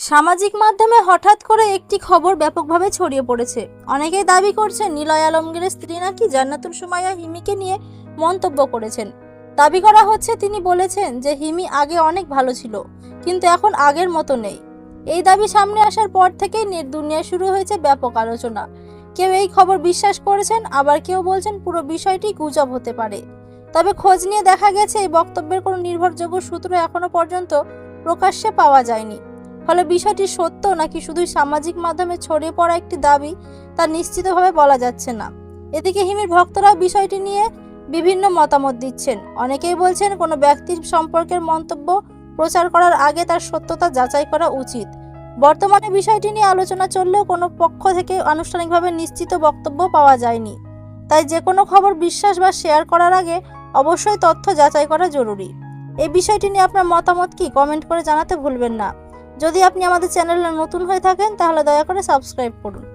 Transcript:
সামাজিক মাধ্যমে হঠাৎ করে একটি খবর ব্যাপকভাবে ছড়িয়ে পড়েছে। অনেকেই দাবি করছেন নিলয় আলমগীরের স্ত্রী নাকি জান্নাতুল সুমাইয়া হিমিকে নিয়ে মন্তব্য করেছেন। দাবি করা হচ্ছে তিনি বলেছেন যে হিমি আগে অনেক ভালো ছিল, কিন্তু এখন আগের মতো নেই। এই দাবি সামনে আসার পর থেকেই নেট দুনিয়ায় শুরু হয়েছে ব্যাপক আলোচনা। কেউ এই খবর বিশ্বাস করেছেন, আবার কেউ বলছেন পুরো বিষয়টি গুজব হতে পারে। তবে খোঁজ নিয়ে দেখা গেছে এই বক্তব্যের কোনো নির্ভরযোগ্য সূত্র এখনো পর্যন্ত প্রকাশ্যে পাওয়া যায়নি। ফলে বিষয়টি সত্য নাকি শুধুই সামাজিক মাধ্যমে ছড়িয়ে পড়া একটি দাবি তা নিশ্চিতভাবে বলা যাচ্ছে না। এদিকে হিমির ভক্তরা বিষয়টি নিয়ে বিভিন্ন মতামত দিচ্ছেন। অনেকেই বলছেন কোনো ব্যক্তির সম্পর্কের মন্তব্য প্রচার করার আগে তার সত্যতা যাচাই করা উচিত। বর্তমানে বিষয়টি নিয়ে আলোচনা চললেও কোনো পক্ষ থেকে আনুষ্ঠানিকভাবে নিশ্চিত বক্তব্য পাওয়া যায়নি। তাই যে কোনো খবর বিশ্বাস বা শেয়ার করার আগে অবশ্যই তথ্য যাচাই করা জরুরি। এই বিষয়টি নিয়ে আপনার মতামত কি কমেন্ট করে জানাতে ভুলবেন না। যদি আপনি আমাদের চ্যানেলে নতুন হয়ে থাকেন তাহলে দয়া করে সাবস্ক্রাইব করুন।